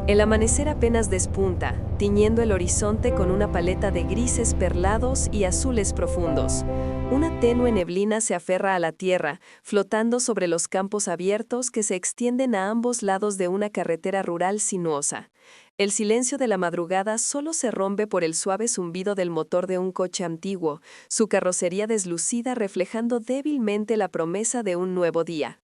El amanecer apenas despunta, tiñendo el horizonte con una paleta de grises perlados y azules profundos. Una tenue neblina se aferra a la tierra, flotando sobre los campos abiertos que se extienden a ambos lados de una carretera rural sinuosa. El silencio de la madrugada solo se rompe por el suave zumbido del motor de un coche antiguo, su carrocería deslucida reflejando débilmente la promesa de un nuevo día.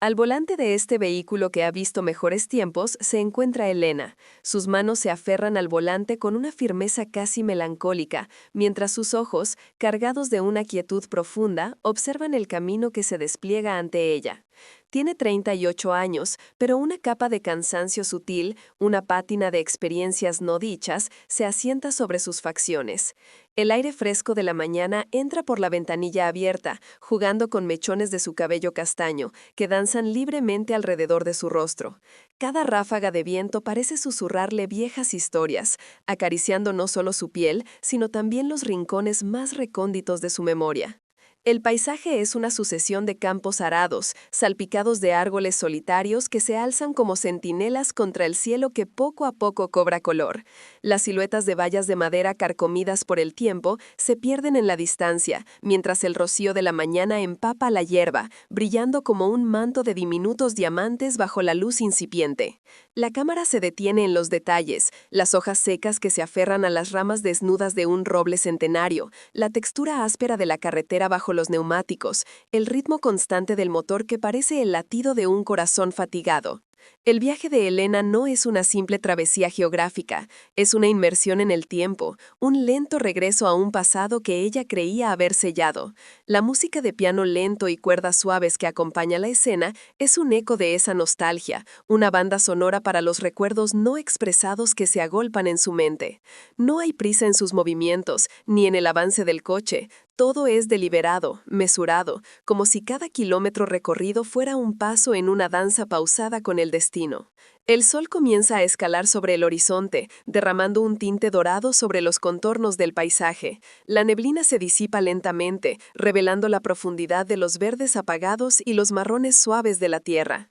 Al volante de este vehículo que ha visto mejores tiempos se encuentra Elena. Sus manos se aferran al volante con una firmeza casi melancólica, mientras sus ojos, cargados de una quietud profunda, observan el camino que se despliega ante ella. Tiene 38 años, pero una capa de cansancio sutil, una pátina de experiencias no dichas, se asienta sobre sus facciones. El aire fresco de la mañana entra por la ventanilla abierta, jugando con mechones de su cabello castaño, que danzan libremente alrededor de su rostro. Cada ráfaga de viento parece susurrarle viejas historias, acariciando no solo su piel, sino también los rincones más recónditos de su memoria. El paisaje es una sucesión de campos arados, salpicados de árboles solitarios que se alzan como centinelas contra el cielo que poco a poco cobra color. Las siluetas de vallas de madera carcomidas por el tiempo se pierden en la distancia, mientras el rocío de la mañana empapa la hierba, brillando como un manto de diminutos diamantes bajo la luz incipiente. La cámara se detiene en los detalles, las hojas secas que se aferran a las ramas desnudas de un roble centenario, la textura áspera de la carretera bajo los neumáticos, el ritmo constante del motor que parece el latido de un corazón fatigado. El viaje de Elena no es una simple travesía geográfica, es una inmersión en el tiempo, un lento regreso a un pasado que ella creía haber sellado. La música de piano lento y cuerdas suaves que acompaña la escena es un eco de esa nostalgia, una banda sonora para los recuerdos no expresados que se agolpan en su mente. No hay prisa en sus movimientos, ni en el avance del coche. Todo es deliberado, mesurado, como si cada kilómetro recorrido fuera un paso en una danza pausada con el destino. El sol comienza a escalar sobre el horizonte, derramando un tinte dorado sobre los contornos del paisaje. La neblina se disipa lentamente, revelando la profundidad de los verdes apagados y los marrones suaves de la tierra.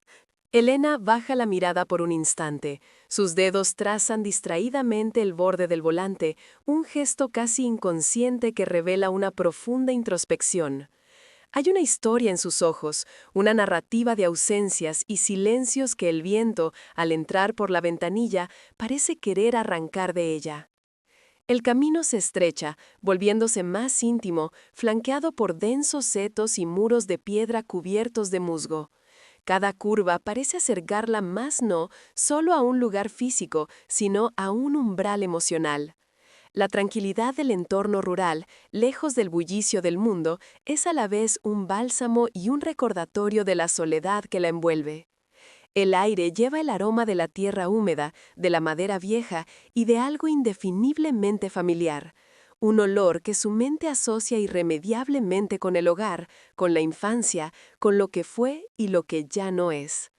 Elena baja la mirada por un instante. Sus dedos trazan distraídamente el borde del volante, un gesto casi inconsciente que revela una profunda introspección. Hay una historia en sus ojos, una narrativa de ausencias y silencios que el viento, al entrar por la ventanilla, parece querer arrancar de ella. El camino se estrecha, volviéndose más íntimo, flanqueado por densos setos y muros de piedra cubiertos de musgo. Cada curva parece acercarla más no solo a un lugar físico, sino a un umbral emocional. La tranquilidad del entorno rural, lejos del bullicio del mundo, es a la vez un bálsamo y un recordatorio de la soledad que la envuelve. El aire lleva el aroma de la tierra húmeda, de la madera vieja y de algo indefiniblemente familiar. Un olor que su mente asocia irremediablemente con el hogar, con la infancia, con lo que fue y lo que ya no es.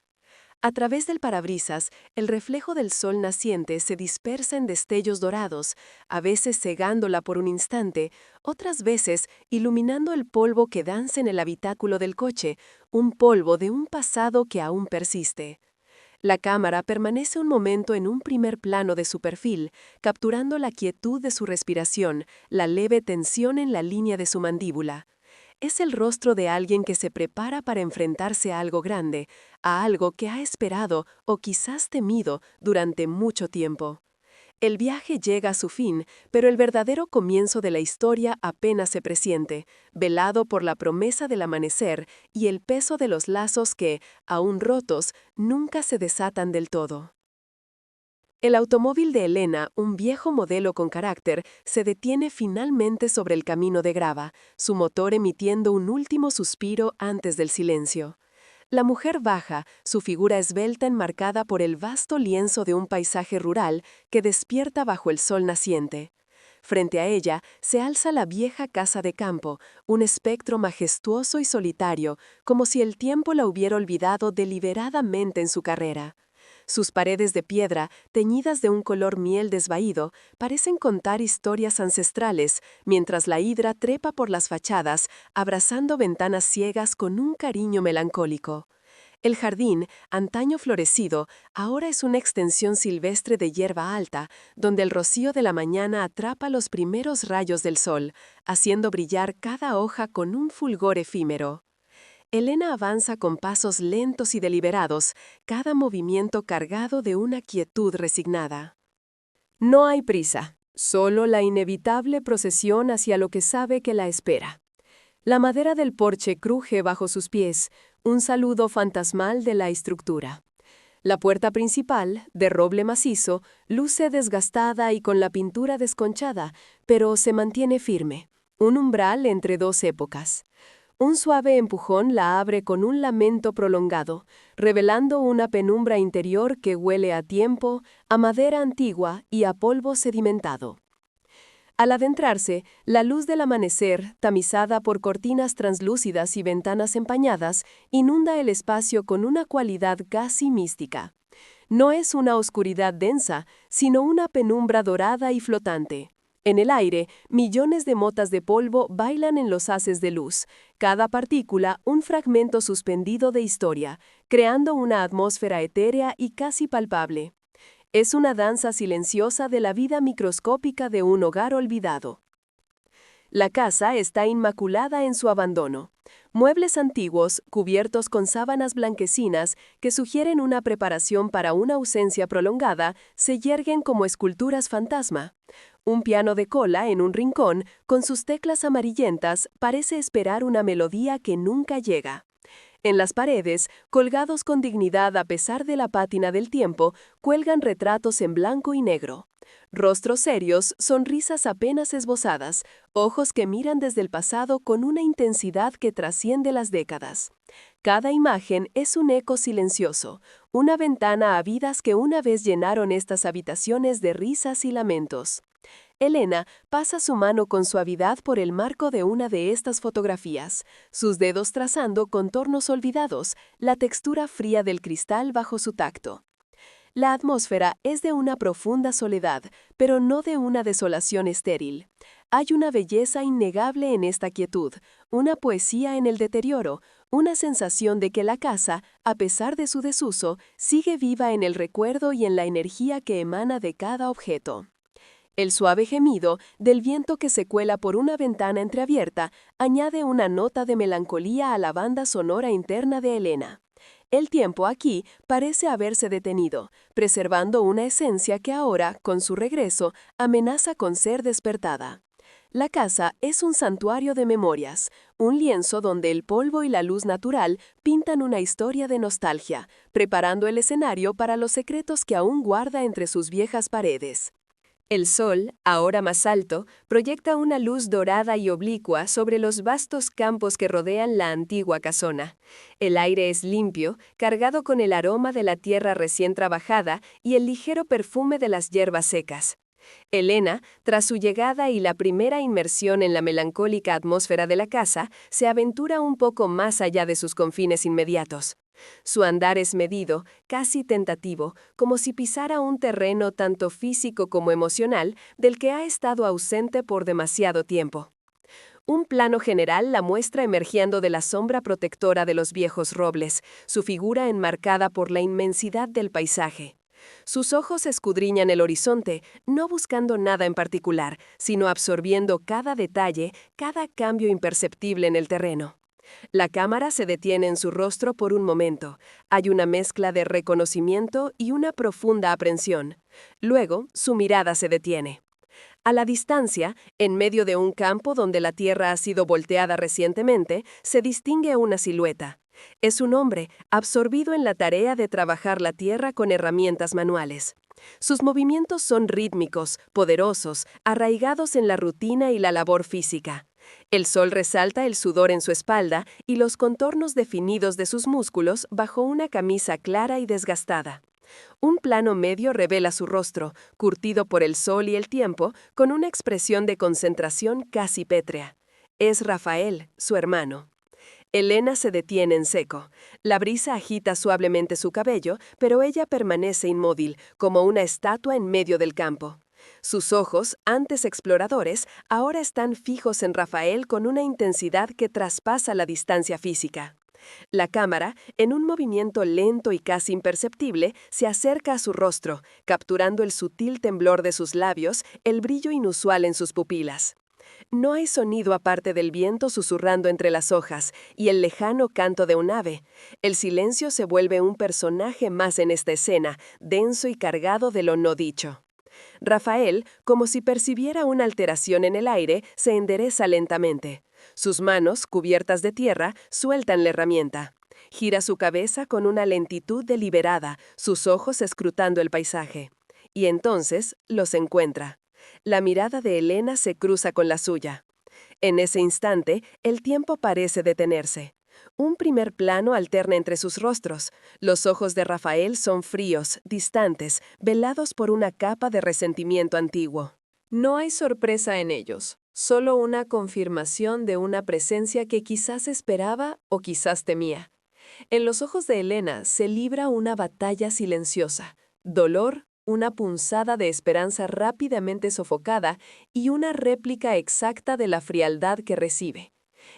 A través del parabrisas, el reflejo del sol naciente se dispersa en destellos dorados, a veces cegándola por un instante, otras veces iluminando el polvo que danza en el habitáculo del coche, un polvo de un pasado que aún persiste. La cámara permanece un momento en un primer plano de su perfil, capturando la quietud de su respiración, la leve tensión en la línea de su mandíbula. Es el rostro de alguien que se prepara para enfrentarse a algo grande, a algo que ha esperado o quizás temido durante mucho tiempo. El viaje llega a su fin, pero el verdadero comienzo de la historia apenas se presiente, velado por la promesa del amanecer y el peso de los lazos que, aún rotos, nunca se desatan del todo. El automóvil de Elena, un viejo modelo con carácter, se detiene finalmente sobre el camino de grava, su motor emitiendo un último suspiro antes del silencio. La mujer baja, su figura esbelta enmarcada por el vasto lienzo de un paisaje rural que despierta bajo el sol naciente. Frente a ella se alza la vieja casa de campo, un espectro majestuoso y solitario, como si el tiempo la hubiera olvidado deliberadamente en su carrera. Sus paredes de piedra, teñidas de un color miel desvaído, parecen contar historias ancestrales, mientras la hidra trepa por las fachadas, abrazando ventanas ciegas con un cariño melancólico. El jardín, antaño florecido, ahora es una extensión silvestre de hierba alta, donde el rocío de la mañana atrapa los primeros rayos del sol, haciendo brillar cada hoja con un fulgor efímero. Elena avanza con pasos lentos y deliberados, cada movimiento cargado de una quietud resignada. No hay prisa, solo la inevitable procesión hacia lo que sabe que la espera. La madera del porche cruje bajo sus pies, un saludo fantasmal de la estructura. La puerta principal, de roble macizo, luce desgastada y con la pintura desconchada, pero se mantiene firme, un umbral entre dos épocas. Un suave empujón la abre con un lamento prolongado, revelando una penumbra interior que huele a tiempo, a madera antigua y a polvo sedimentado. Al adentrarse, la luz del amanecer, tamizada por cortinas translúcidas y ventanas empañadas, inunda el espacio con una cualidad casi mística. No es una oscuridad densa, sino una penumbra dorada y flotante. En el aire, millones de motas de polvo bailan en los haces de luz, cada partícula un fragmento suspendido de historia, creando una atmósfera etérea y casi palpable. Es una danza silenciosa de la vida microscópica de un hogar olvidado. La casa está inmaculada en su abandono. Muebles antiguos, cubiertos con sábanas blanquecinas que sugieren una preparación para una ausencia prolongada, se yerguen como esculturas fantasma. Un piano de cola en un rincón, con sus teclas amarillentas, parece esperar una melodía que nunca llega. En las paredes, colgados con dignidad a pesar de la pátina del tiempo, cuelgan retratos en blanco y negro. Rostros serios, sonrisas apenas esbozadas, ojos que miran desde el pasado con una intensidad que trasciende las décadas. Cada imagen es un eco silencioso, una ventana a vidas que una vez llenaron estas habitaciones de risas y lamentos. Elena pasa su mano con suavidad por el marco de una de estas fotografías, sus dedos trazando contornos olvidados, la textura fría del cristal bajo su tacto. La atmósfera es de una profunda soledad, pero no de una desolación estéril. Hay una belleza innegable en esta quietud, una poesía en el deterioro, una sensación de que la casa, a pesar de su desuso, sigue viva en el recuerdo y en la energía que emana de cada objeto. El suave gemido del viento que se cuela por una ventana entreabierta añade una nota de melancolía a la banda sonora interna de Elena. El tiempo aquí parece haberse detenido, preservando una esencia que ahora, con su regreso, amenaza con ser despertada. La casa es un santuario de memorias, un lienzo donde el polvo y la luz natural pintan una historia de nostalgia, preparando el escenario para los secretos que aún guarda entre sus viejas paredes. El sol, ahora más alto, proyecta una luz dorada y oblicua sobre los vastos campos que rodean la antigua casona. El aire es limpio, cargado con el aroma de la tierra recién trabajada y el ligero perfume de las hierbas secas. Elena, tras su llegada y la primera inmersión en la melancólica atmósfera de la casa, se aventura un poco más allá de sus confines inmediatos. Su andar es medido, casi tentativo, como si pisara un terreno tanto físico como emocional del que ha estado ausente por demasiado tiempo. Un plano general la muestra emergiendo de la sombra protectora de los viejos robles, su figura enmarcada por la inmensidad del paisaje. Sus ojos escudriñan el horizonte, no buscando nada en particular, sino absorbiendo cada detalle, cada cambio imperceptible en el terreno. La cámara se detiene en su rostro por un momento. Hay una mezcla de reconocimiento y una profunda aprensión. Luego, su mirada se detiene. A la distancia, en medio de un campo donde la tierra ha sido volteada recientemente, se distingue una silueta. Es un hombre absorbido en la tarea de trabajar la tierra con herramientas manuales. Sus movimientos son rítmicos, poderosos, arraigados en la rutina y la labor física. El sol resalta el sudor en su espalda y los contornos definidos de sus músculos bajo una camisa clara y desgastada. Un plano medio revela su rostro, curtido por el sol y el tiempo, con una expresión de concentración casi pétrea. Es Rafael, su hermano. Elena se detiene en seco. La brisa agita suavemente su cabello, pero ella permanece inmóvil, como una estatua en medio del campo. Sus ojos, antes exploradores, ahora están fijos en Rafael con una intensidad que traspasa la distancia física. La cámara, en un movimiento lento y casi imperceptible, se acerca a su rostro, capturando el sutil temblor de sus labios, el brillo inusual en sus pupilas. No hay sonido aparte del viento susurrando entre las hojas y el lejano canto de un ave. El silencio se vuelve un personaje más en esta escena, denso y cargado de lo no dicho. Rafael, como si percibiera una alteración en el aire, se endereza lentamente. Sus manos, cubiertas de tierra, sueltan la herramienta. Gira su cabeza con una lentitud deliberada, sus ojos escrutando el paisaje. Y entonces los encuentra. La mirada de Elena se cruza con la suya. En ese instante, el tiempo parece detenerse. Un primer plano alterna entre sus rostros. Los ojos de Rafael son fríos, distantes, velados por una capa de resentimiento antiguo. No hay sorpresa en ellos, solo una confirmación de una presencia que quizás esperaba o quizás temía. En los ojos de Elena se libra una batalla silenciosa, dolor, una punzada de esperanza rápidamente sofocada y una réplica exacta de la frialdad que recibe.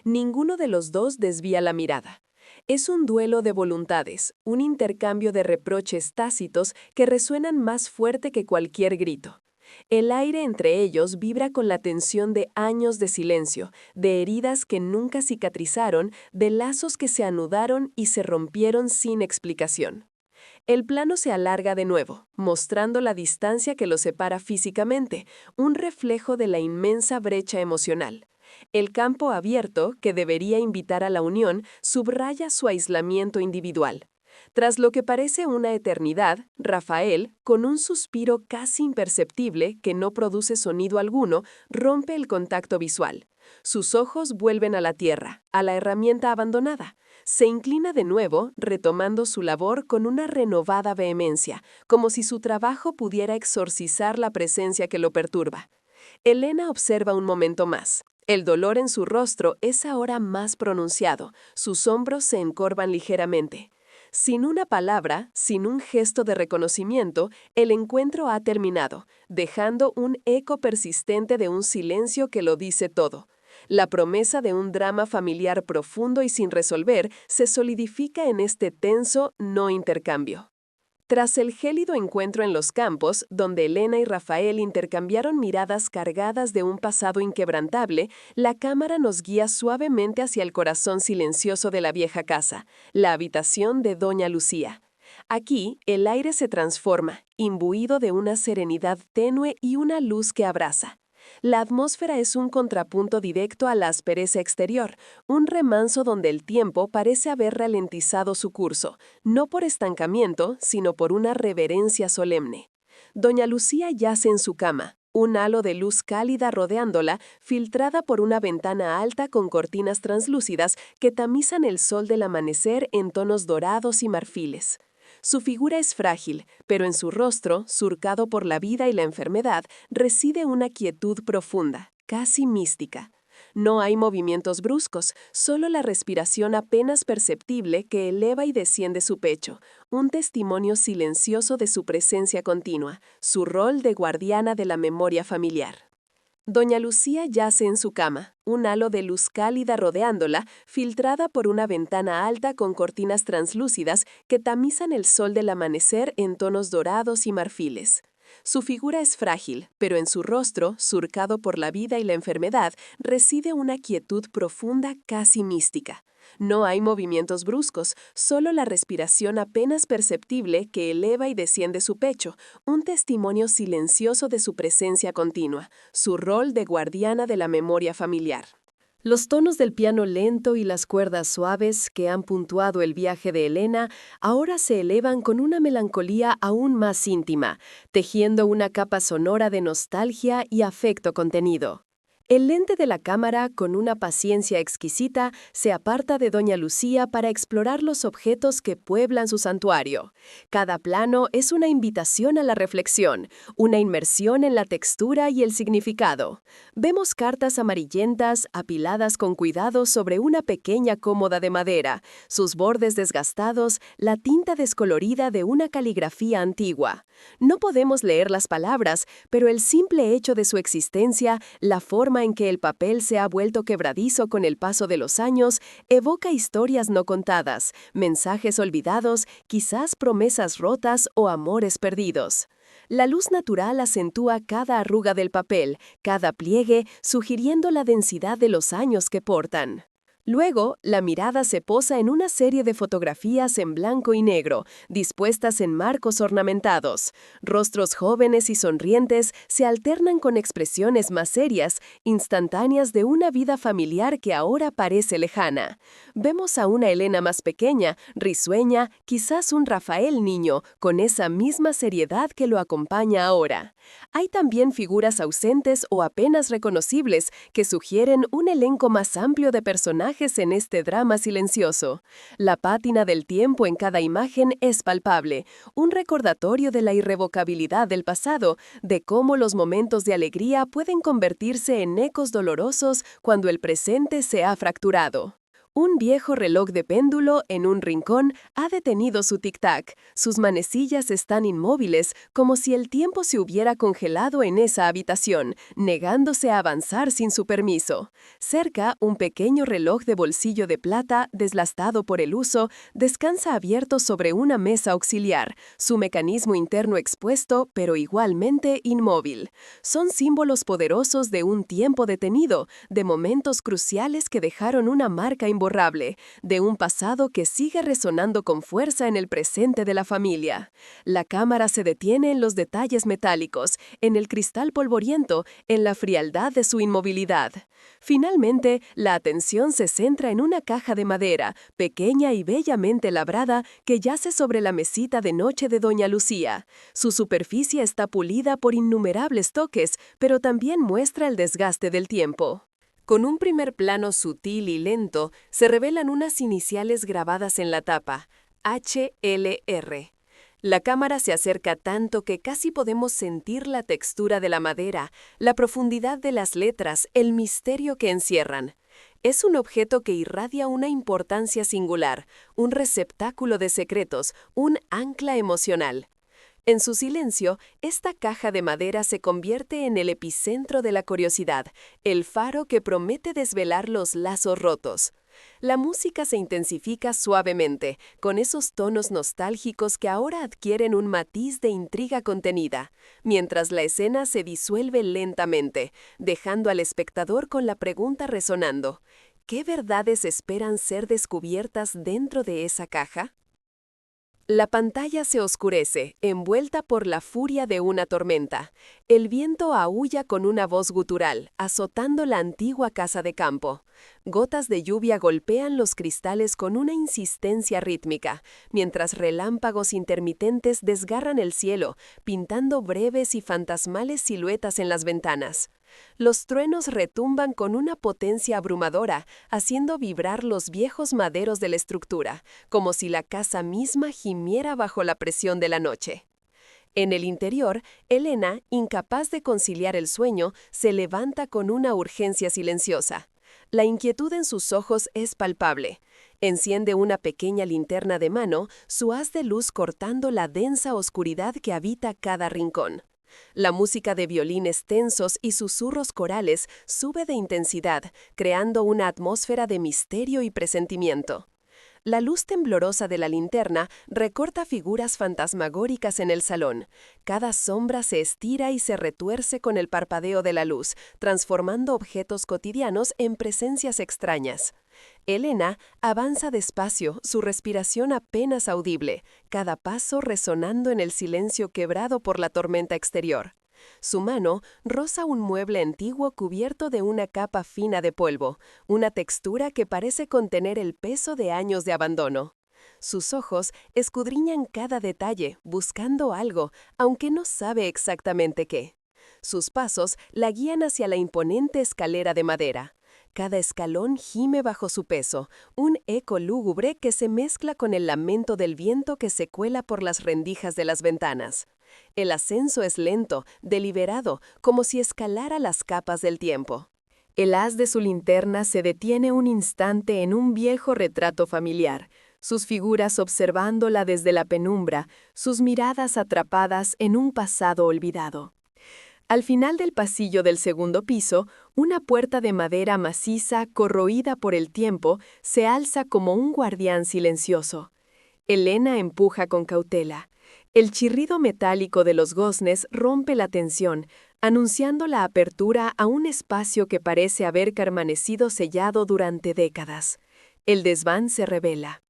Ninguno de los dos desvía la mirada. Es un duelo de voluntades, un intercambio de reproches tácitos que resuenan más fuerte que cualquier grito. El aire entre ellos vibra con la tensión de años de silencio, de heridas que nunca cicatrizaron, de lazos que se anudaron y se rompieron sin explicación. El plano se alarga de nuevo, mostrando la distancia que los separa físicamente, un reflejo de la inmensa brecha emocional. El campo abierto, que debería invitar a la unión, subraya su aislamiento individual. Tras lo que parece una eternidad, Rafael, con un suspiro casi imperceptible que no produce sonido alguno, rompe el contacto visual. Sus ojos vuelven a la tierra, a la herramienta abandonada. Se inclina de nuevo, retomando su labor con una renovada vehemencia, como si su trabajo pudiera exorcizar la presencia que lo perturba. Elena observa un momento más. El dolor en su rostro es ahora más pronunciado, sus hombros se encorvan ligeramente. Sin una palabra, sin un gesto de reconocimiento, el encuentro ha terminado, dejando un eco persistente de un silencio que lo dice todo. La promesa de un drama familiar profundo y sin resolver se solidifica en este tenso no intercambio. Tras el gélido encuentro en los campos, donde Elena y Rafael intercambiaron miradas cargadas de un pasado inquebrantable, la cámara nos guía suavemente hacia el corazón silencioso de la vieja casa, la habitación de Doña Lucía. Aquí, el aire se transforma, imbuido de una serenidad tenue y una luz que abraza. La atmósfera es un contrapunto directo a la aspereza exterior, un remanso donde el tiempo parece haber ralentizado su curso, no por estancamiento, sino por una reverencia solemne. Doña Lucía yace en su cama, un halo de luz cálida rodeándola, filtrada por una ventana alta con cortinas translúcidas que tamizan el sol del amanecer en tonos dorados y marfiles. Su figura es frágil, pero en su rostro, surcado por la vida y la enfermedad, reside una quietud profunda, casi mística. No hay movimientos bruscos, solo la respiración apenas perceptible que eleva y desciende su pecho, un testimonio silencioso de su presencia continua, su rol de guardiana de la memoria familiar. Doña Lucía yace en su cama, un halo de luz cálida rodeándola, filtrada por una ventana alta con cortinas translúcidas que tamizan el sol del amanecer en tonos dorados y marfiles. Su figura es frágil, pero en su rostro, surcado por la vida y la enfermedad, reside una quietud profunda casi mística. No hay movimientos bruscos, solo la respiración apenas perceptible que eleva y desciende su pecho, un testimonio silencioso de su presencia continua, su rol de guardiana de la memoria familiar. Los tonos del piano lento y las cuerdas suaves que han puntuado el viaje de Elena ahora se elevan con una melancolía aún más íntima, tejiendo una capa sonora de nostalgia y afecto contenido. El lente de la cámara, con una paciencia exquisita, se aparta de Doña Lucía para explorar los objetos que pueblan su santuario. Cada plano es una invitación a la reflexión, una inmersión en la textura y el significado. Vemos cartas amarillentas apiladas con cuidado sobre una pequeña cómoda de madera, sus bordes desgastados, la tinta descolorida de una caligrafía antigua. No podemos leer las palabras, pero el simple hecho de su existencia, la forma forma en que el papel se ha vuelto quebradizo con el paso de los años evoca historias no contadas, mensajes olvidados, quizás promesas rotas o amores perdidos. La luz natural acentúa cada arruga del papel, cada pliegue, sugiriendo la densidad de los años que portan. Luego, la mirada se posa en una serie de fotografías en blanco y negro, dispuestas en marcos ornamentados. Rostros jóvenes y sonrientes se alternan con expresiones más serias, instantáneas de una vida familiar que ahora parece lejana. Vemos a una Elena más pequeña, risueña, quizás un Rafael niño, con esa misma seriedad que lo acompaña ahora. Hay también figuras ausentes o apenas reconocibles que sugieren un elenco más amplio de personajes en este drama silencioso. La pátina del tiempo en cada imagen es palpable, un recordatorio de la irrevocabilidad del pasado, de cómo los momentos de alegría pueden convertirse en ecos dolorosos cuando el presente se ha fracturado. Un viejo reloj de péndulo en un rincón ha detenido su tic-tac. Sus manecillas están inmóviles, como si el tiempo se hubiera congelado en esa habitación, negándose a avanzar sin su permiso. Cerca, un pequeño reloj de bolsillo de plata, deslastado por el uso, descansa abierto sobre una mesa auxiliar, su mecanismo interno expuesto, pero igualmente inmóvil. Son símbolos poderosos de un tiempo detenido, de momentos cruciales que dejaron una marca imborrable, de un pasado que sigue resonando con fuerza en el presente de la familia. La cámara se detiene en los detalles metálicos, en el cristal polvoriento, en la frialdad de su inmovilidad. Finalmente, la atención se centra en una caja de madera, pequeña y bellamente labrada, que yace sobre la mesita de noche de Doña Lucía. Su superficie está pulida por innumerables toques, pero también muestra el desgaste del tiempo. Con un primer plano sutil y lento, se revelan unas iniciales grabadas en la tapa, HLR. La cámara se acerca tanto que casi podemos sentir la textura de la madera, la profundidad de las letras, el misterio que encierran. Es un objeto que irradia una importancia singular, un receptáculo de secretos, un ancla emocional. En su silencio, esta caja de madera se convierte en el epicentro de la curiosidad, el faro que promete desvelar los lazos rotos. La música se intensifica suavemente, con esos tonos nostálgicos que ahora adquieren un matiz de intriga contenida, mientras la escena se disuelve lentamente, dejando al espectador con la pregunta resonando: ¿qué verdades esperan ser descubiertas dentro de esa caja? La pantalla se oscurece, envuelta por la furia de una tormenta. El viento aúlla con una voz gutural, azotando la antigua casa de campo. Gotas de lluvia golpean los cristales con una insistencia rítmica, mientras relámpagos intermitentes desgarran el cielo, pintando breves y fantasmales siluetas en las ventanas. Los truenos retumban con una potencia abrumadora, haciendo vibrar los viejos maderos de la estructura, como si la casa misma gimiera bajo la presión de la noche. En el interior, Elena, incapaz de conciliar el sueño, se levanta con una urgencia silenciosa. La inquietud en sus ojos es palpable. Enciende una pequeña linterna de mano, su haz de luz cortando la densa oscuridad que habita cada rincón. La música de violines tensos y susurros corales sube de intensidad, creando una atmósfera de misterio y presentimiento. La luz temblorosa de la linterna recorta figuras fantasmagóricas en el salón. Cada sombra se estira y se retuerce con el parpadeo de la luz, transformando objetos cotidianos en presencias extrañas. Elena avanza despacio, su respiración apenas audible, cada paso resonando en el silencio quebrado por la tormenta exterior. Su mano roza un mueble antiguo cubierto de una capa fina de polvo, una textura que parece contener el peso de años de abandono. Sus ojos escudriñan cada detalle, buscando algo, aunque no sabe exactamente qué. Sus pasos la guían hacia la imponente escalera de madera. Cada escalón gime bajo su peso, un eco lúgubre que se mezcla con el lamento del viento que se cuela por las rendijas de las ventanas. El ascenso es lento, deliberado, como si escalara las capas del tiempo. El haz de su linterna se detiene un instante en un viejo retrato familiar, sus figuras observándola desde la penumbra, sus miradas atrapadas en un pasado olvidado. Al final del pasillo del segundo piso, una puerta de madera maciza, corroída por el tiempo, se alza como un guardián silencioso. Elena empuja con cautela. El chirrido metálico de los goznes rompe la tensión, anunciando la apertura a un espacio que parece haber permanecido sellado durante décadas. El desván se revela.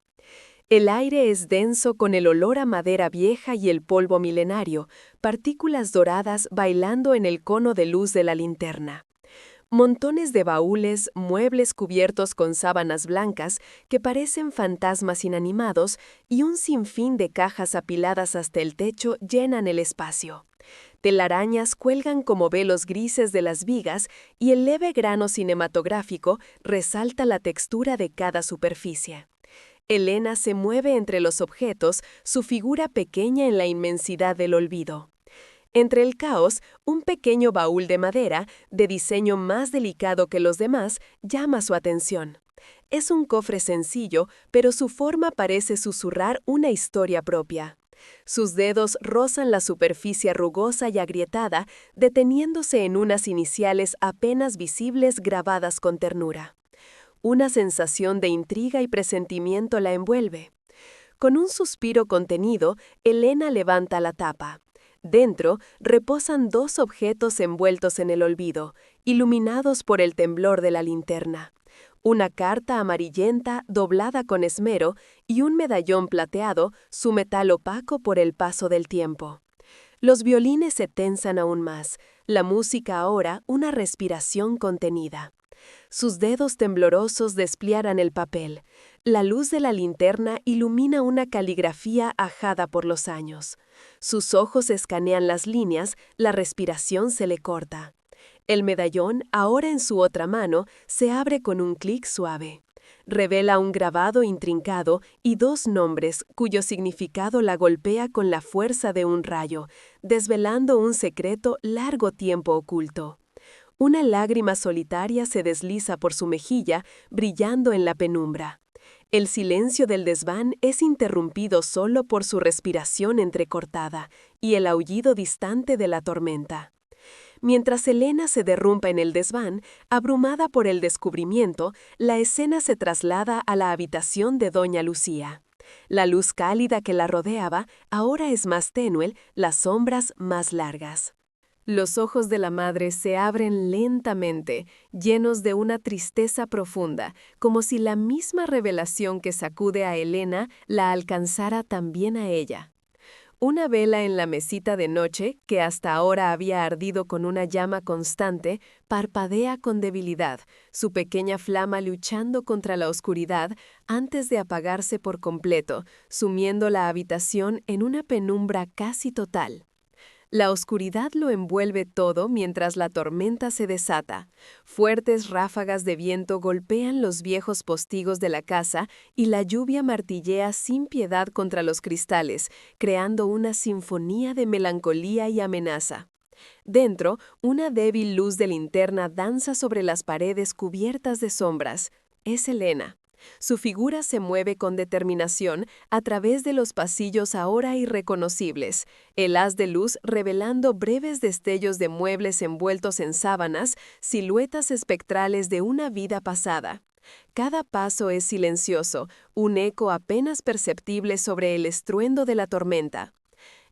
El aire es denso con el olor a madera vieja y el polvo milenario, partículas doradas bailando en el cono de luz de la linterna. Montones de baúles, muebles cubiertos con sábanas blancas que parecen fantasmas inanimados y un sinfín de cajas apiladas hasta el techo llenan el espacio. Telarañas cuelgan como velos grises de las vigas y el leve grano cinematográfico resalta la textura de cada superficie. Elena se mueve entre los objetos, su figura pequeña en la inmensidad del olvido. Entre el caos, un pequeño baúl de madera, de diseño más delicado que los demás, llama su atención. Es un cofre sencillo, pero su forma parece susurrar una historia propia. Sus dedos rozan la superficie rugosa y agrietada, deteniéndose en unas iniciales apenas visibles grabadas con ternura. Una sensación de intriga y presentimiento la envuelve. Con un suspiro contenido, Elena levanta la tapa. Dentro reposan dos objetos envueltos en el olvido, iluminados por el temblor de la linterna. Una carta amarillenta doblada con esmero y un medallón plateado, su metal opaco por el paso del tiempo. Los violines se tensan aún más, la música ahora una respiración contenida. Sus dedos temblorosos despliegan el papel. La luz de la linterna ilumina una caligrafía ajada por los años. Sus ojos escanean las líneas, la respiración se le corta. El medallón, ahora en su otra mano, se abre con un clic suave. Revela un grabado intrincado y dos nombres cuyo significado la golpea con la fuerza de un rayo, desvelando un secreto largo tiempo oculto. Una lágrima solitaria se desliza por su mejilla, brillando en la penumbra. El silencio del desván es interrumpido solo por su respiración entrecortada y el aullido distante de la tormenta. Mientras Elena se derrumba en el desván, abrumada por el descubrimiento, la escena se traslada a la habitación de doña Lucía. La luz cálida que la rodeaba ahora es más tenue, las sombras más largas. Los ojos de la madre se abren lentamente, llenos de una tristeza profunda, como si la misma revelación que sacude a Elena la alcanzara también a ella. Una vela en la mesita de noche, que hasta ahora había ardido con una llama constante, parpadea con debilidad, su pequeña flama luchando contra la oscuridad antes de apagarse por completo, sumiendo la habitación en una penumbra casi total. La oscuridad lo envuelve todo mientras la tormenta se desata. Fuertes ráfagas de viento golpean los viejos postigos de la casa y la lluvia martillea sin piedad contra los cristales, creando una sinfonía de melancolía y amenaza. Dentro, una débil luz de linterna danza sobre las paredes cubiertas de sombras. Es Elena. Su figura se mueve con determinación a través de los pasillos ahora irreconocibles, el haz de luz revelando breves destellos de muebles envueltos en sábanas, siluetas espectrales de una vida pasada. Cada paso es silencioso, un eco apenas perceptible sobre el estruendo de la tormenta.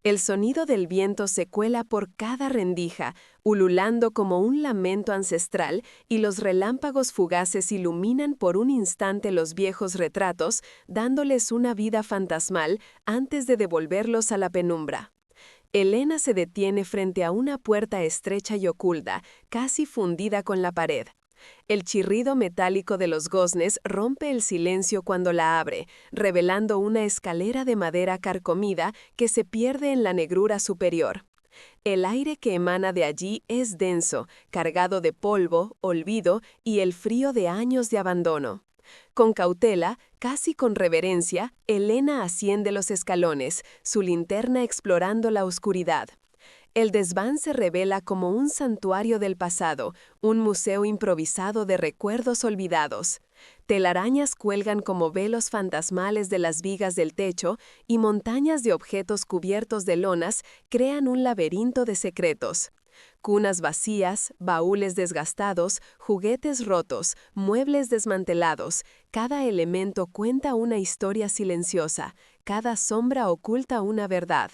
El sonido del viento se cuela por cada rendija, ululando como un lamento ancestral, y los relámpagos fugaces iluminan por un instante los viejos retratos, dándoles una vida fantasmal antes de devolverlos a la penumbra. Elena se detiene frente a una puerta estrecha y oculta, casi fundida con la pared. El chirrido metálico de los goznes rompe el silencio cuando la abre, revelando una escalera de madera carcomida que se pierde en la negrura superior. El aire que emana de allí es denso, cargado de polvo, olvido y el frío de años de abandono. Con cautela, casi con reverencia, Elena asciende los escalones, su linterna explorando la oscuridad. El desván se revela como un santuario del pasado, un museo improvisado de recuerdos olvidados. Telarañas cuelgan como velos fantasmales de las vigas del techo y montañas de objetos cubiertos de lonas crean un laberinto de secretos. Cunas vacías, baúles desgastados, juguetes rotos, muebles desmantelados. Cada elemento cuenta una historia silenciosa, cada sombra oculta una verdad.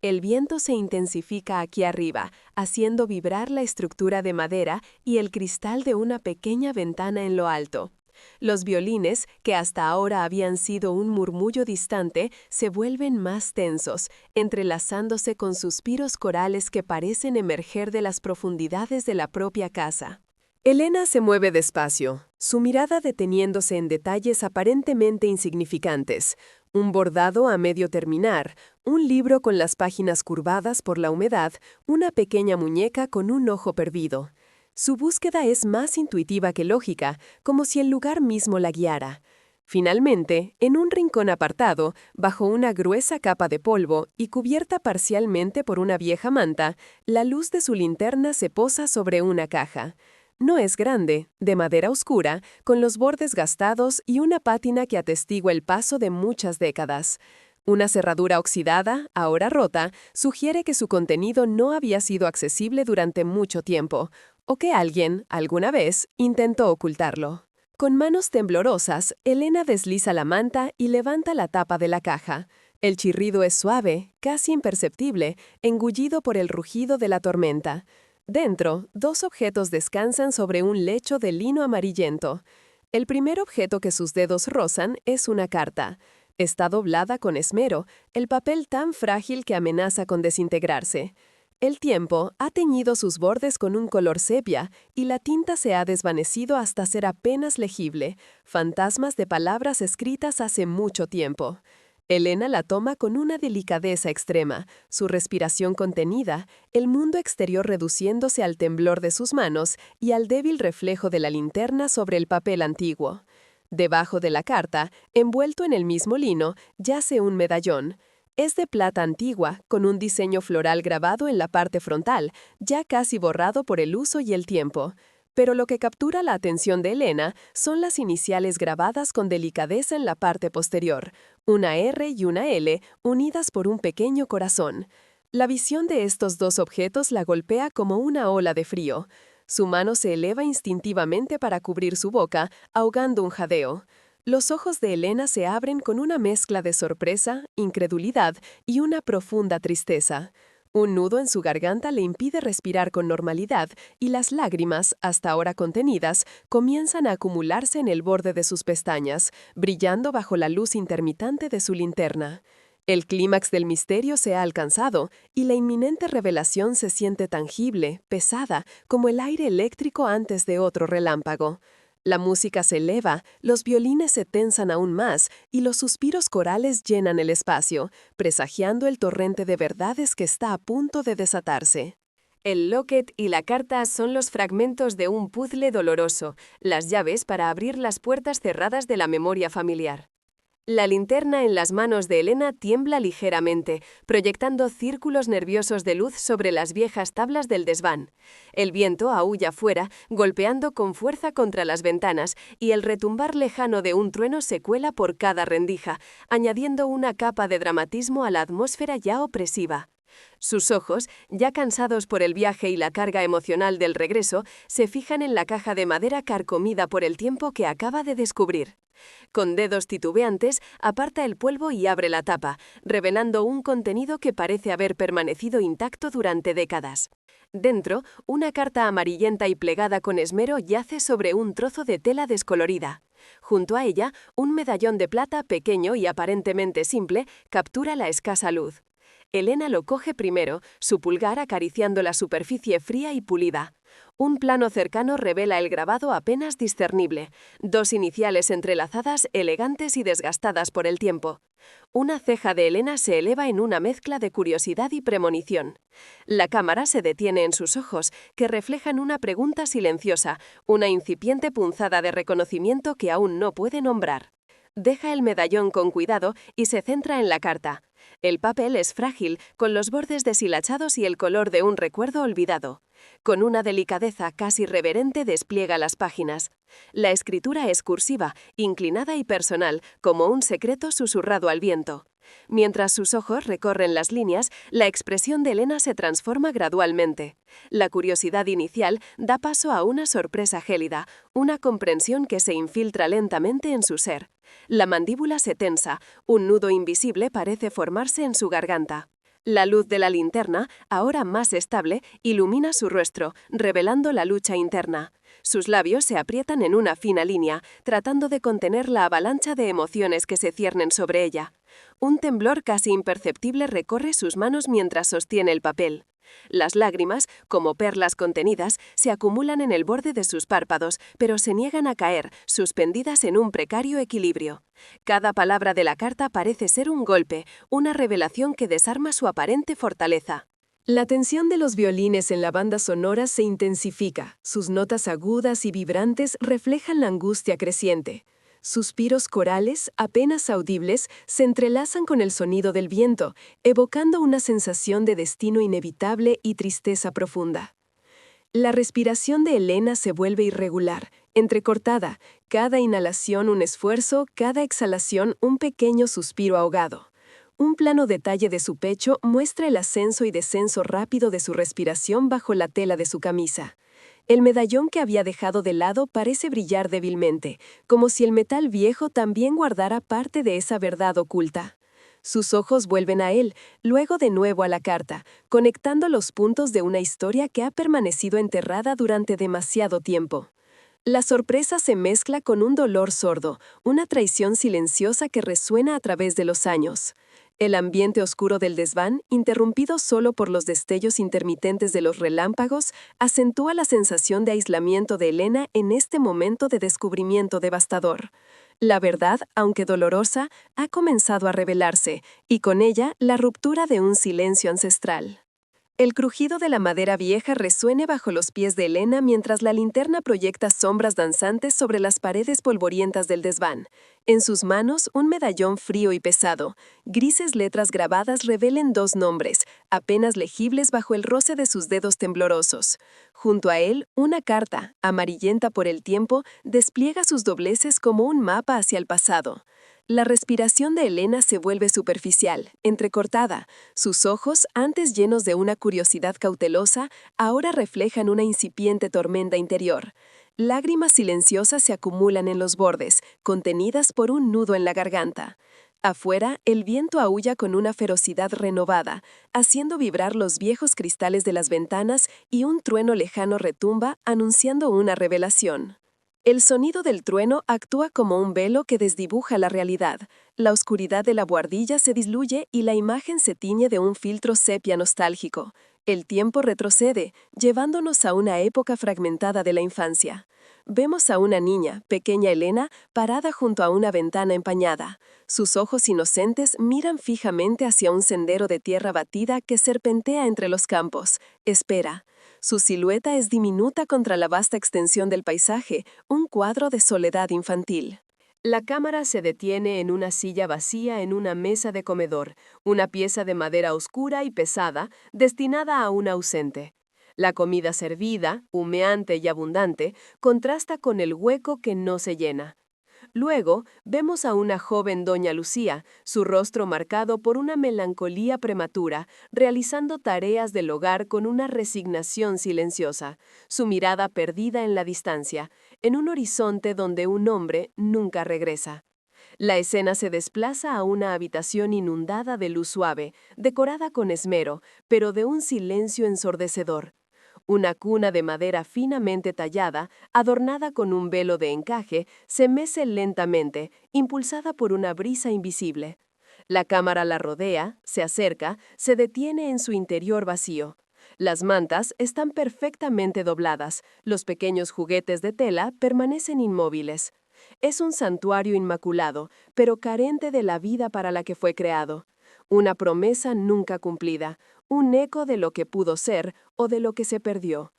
El viento se intensifica aquí arriba, haciendo vibrar la estructura de madera y el cristal de una pequeña ventana en lo alto. Los violines, que hasta ahora habían sido un murmullo distante, se vuelven más tensos, entrelazándose con suspiros corales que parecen emerger de las profundidades de la propia casa. Elena se mueve despacio, su mirada deteniéndose en detalles aparentemente insignificantes. Un bordado a medio terminar, un libro con las páginas curvadas por la humedad, una pequeña muñeca con un ojo perdido. Su búsqueda es más intuitiva que lógica, como si el lugar mismo la guiara. Finalmente, en un rincón apartado, bajo una gruesa capa de polvo y cubierta parcialmente por una vieja manta, la luz de su linterna se posa sobre una caja. No es grande, de madera oscura, con los bordes gastados y una pátina que atestigua el paso de muchas décadas. Una cerradura oxidada, ahora rota, sugiere que su contenido no había sido accesible durante mucho tiempo, o que alguien, alguna vez, intentó ocultarlo. Con manos temblorosas, Elena desliza la manta y levanta la tapa de la caja. El chirrido es suave, casi imperceptible, engullido por el rugido de la tormenta. Dentro, dos objetos descansan sobre un lecho de lino amarillento. El primer objeto que sus dedos rozan es una carta. Está doblada con esmero, el papel tan frágil que amenaza con desintegrarse. El tiempo ha teñido sus bordes con un color sepia y la tinta se ha desvanecido hasta ser apenas legible, fantasmas de palabras escritas hace mucho tiempo. Elena la toma con una delicadeza extrema, su respiración contenida, el mundo exterior reduciéndose al temblor de sus manos y al débil reflejo de la linterna sobre el papel antiguo. Debajo de la carta, envuelto en el mismo lino, yace un medallón. Es de plata antigua, con un diseño floral grabado en la parte frontal, ya casi borrado por el uso y el tiempo. Pero lo que captura la atención de Elena son las iniciales grabadas con delicadeza en la parte posterior, una R y una L unidas por un pequeño corazón. La visión de estos dos objetos la golpea como una ola de frío. Su mano se eleva instintivamente para cubrir su boca, ahogando un jadeo. Los ojos de Elena se abren con una mezcla de sorpresa, incredulidad y una profunda tristeza. Un nudo en su garganta le impide respirar con normalidad y las lágrimas, hasta ahora contenidas, comienzan a acumularse en el borde de sus pestañas, brillando bajo la luz intermitente de su linterna. El clímax del misterio se ha alcanzado y la inminente revelación se siente tangible, pesada, como el aire eléctrico antes de otro relámpago. La música se eleva, los violines se tensan aún más y los suspiros corales llenan el espacio, presagiando el torrente de verdades que está a punto de desatarse. El locket y la carta son los fragmentos de un puzzle doloroso, las llaves para abrir las puertas cerradas de la memoria familiar. La linterna en las manos de Elena tiembla ligeramente, proyectando círculos nerviosos de luz sobre las viejas tablas del desván. El viento aúlla fuera, golpeando con fuerza contra las ventanas, y el retumbar lejano de un trueno se cuela por cada rendija, añadiendo una capa de dramatismo a la atmósfera ya opresiva. Sus ojos, ya cansados por el viaje y la carga emocional del regreso, se fijan en la caja de madera carcomida por el tiempo que acaba de descubrir. Con dedos titubeantes, aparta el polvo y abre la tapa, revelando un contenido que parece haber permanecido intacto durante décadas. Dentro, una carta amarillenta y plegada con esmero yace sobre un trozo de tela descolorida. Junto a ella, un medallón de plata pequeño y aparentemente simple captura la escasa luz. Elena lo coge primero, su pulgar acariciando la superficie fría y pulida. Un plano cercano revela el grabado apenas discernible, dos iniciales entrelazadas, elegantes y desgastadas por el tiempo. Una ceja de Elena se eleva en una mezcla de curiosidad y premonición. La cámara se detiene en sus ojos, que reflejan una pregunta silenciosa, una incipiente punzada de reconocimiento que aún no puede nombrar. Deja el medallón con cuidado y se centra en la carta. El papel es frágil, con los bordes deshilachados y el color de un recuerdo olvidado. Con una delicadeza casi reverente despliega las páginas. La escritura es cursiva, inclinada y personal, como un secreto susurrado al viento. Mientras sus ojos recorren las líneas, la expresión de Elena se transforma gradualmente. La curiosidad inicial da paso a una sorpresa gélida, una comprensión que se infiltra lentamente en su ser. La mandíbula se tensa, un nudo invisible parece formarse en su garganta. La luz de la linterna, ahora más estable, ilumina su rostro, revelando la lucha interna. Sus labios se aprietan en una fina línea, tratando de contener la avalancha de emociones que se ciernen sobre ella. Un temblor casi imperceptible recorre sus manos mientras sostiene el papel. Las lágrimas, como perlas contenidas, se acumulan en el borde de sus párpados, pero se niegan a caer, suspendidas en un precario equilibrio. Cada palabra de la carta parece ser un golpe, una revelación que desarma su aparente fortaleza. La tensión de los violines en la banda sonora se intensifica, sus notas agudas y vibrantes reflejan la angustia creciente. Suspiros corales, apenas audibles, se entrelazan con el sonido del viento, evocando una sensación de destino inevitable y tristeza profunda. La respiración de Elena se vuelve irregular, entrecortada, cada inhalación un esfuerzo, cada exhalación un pequeño suspiro ahogado. Un plano detalle de su pecho muestra el ascenso y descenso rápido de su respiración bajo la tela de su camisa. El medallón que había dejado de lado parece brillar débilmente, como si el metal viejo también guardara parte de esa verdad oculta. Sus ojos vuelven a él, luego de nuevo a la carta, conectando los puntos de una historia que ha permanecido enterrada durante demasiado tiempo. La sorpresa se mezcla con un dolor sordo, una traición silenciosa que resuena a través de los años. El ambiente oscuro del desván, interrumpido solo por los destellos intermitentes de los relámpagos, acentúa la sensación de aislamiento de Elena en este momento de descubrimiento devastador. La verdad, aunque dolorosa, ha comenzado a revelarse, y con ella la ruptura de un silencio ancestral. El crujido de la madera vieja resuena bajo los pies de Elena mientras la linterna proyecta sombras danzantes sobre las paredes polvorientas del desván. En sus manos, un medallón frío y pesado. Grises letras grabadas revelen dos nombres, apenas legibles bajo el roce de sus dedos temblorosos. Junto a él, una carta, amarillenta por el tiempo, despliega sus dobleces como un mapa hacia el pasado. La respiración de Elena se vuelve superficial, entrecortada. Sus ojos, antes llenos de una curiosidad cautelosa, ahora reflejan una incipiente tormenta interior. Lágrimas silenciosas se acumulan en los bordes, contenidas por un nudo en la garganta. Afuera, el viento aúlla con una ferocidad renovada, haciendo vibrar los viejos cristales de las ventanas y un trueno lejano retumba, anunciando una revelación. El sonido del trueno actúa como un velo que desdibuja la realidad. La oscuridad de la buhardilla se diluye y la imagen se tiñe de un filtro sepia nostálgico. El tiempo retrocede, llevándonos a una época fragmentada de la infancia. Vemos a una niña, pequeña Elena, parada junto a una ventana empañada. Sus ojos inocentes miran fijamente hacia un sendero de tierra batida que serpentea entre los campos. Espera. Su silueta es diminuta contra la vasta extensión del paisaje, un cuadro de soledad infantil. La cámara se detiene en una silla vacía en una mesa de comedor, una pieza de madera oscura y pesada, destinada a un ausente. La comida servida, humeante y abundante, contrasta con el hueco que no se llena. Luego, vemos a una joven doña Lucía, su rostro marcado por una melancolía prematura, realizando tareas del hogar con una resignación silenciosa, su mirada perdida en la distancia, en un horizonte donde un hombre nunca regresa. La escena se desplaza a una habitación inundada de luz suave, decorada con esmero, pero de un silencio ensordecedor. Una cuna de madera finamente tallada, adornada con un velo de encaje, se mece lentamente, impulsada por una brisa invisible. La cámara la rodea, se acerca, se detiene en su interior vacío. Las mantas están perfectamente dobladas, los pequeños juguetes de tela permanecen inmóviles. Es un santuario inmaculado, pero carente de la vida para la que fue creado. Una promesa nunca cumplida, un eco de lo que pudo ser o de lo que se perdió.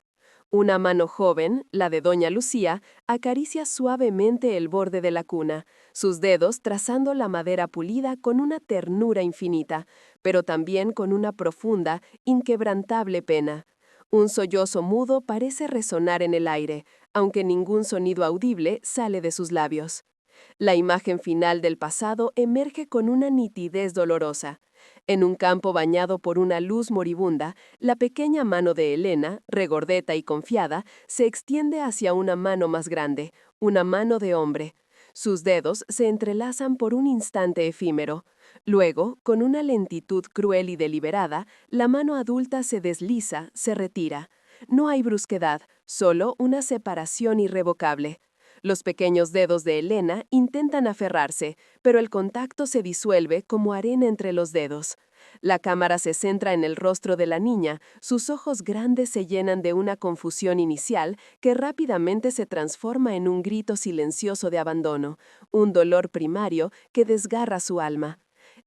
Una mano joven, la de doña Lucía, acaricia suavemente el borde de la cuna, sus dedos trazando la madera pulida con una ternura infinita, pero también con una profunda, inquebrantable pena. Un sollozo mudo parece resonar en el aire, aunque ningún sonido audible sale de sus labios. La imagen final del pasado emerge con una nitidez dolorosa. En un campo bañado por una luz moribunda, la pequeña mano de Elena, regordeta y confiada, se extiende hacia una mano más grande, una mano de hombre. Sus dedos se entrelazan por un instante efímero. Luego, con una lentitud cruel y deliberada, la mano adulta se desliza, se retira. No hay brusquedad, solo una separación irrevocable. Los pequeños dedos de Elena intentan aferrarse, pero el contacto se disuelve como arena entre los dedos. La cámara se centra en el rostro de la niña, sus ojos grandes se llenan de una confusión inicial que rápidamente se transforma en un grito silencioso de abandono, un dolor primario que desgarra su alma.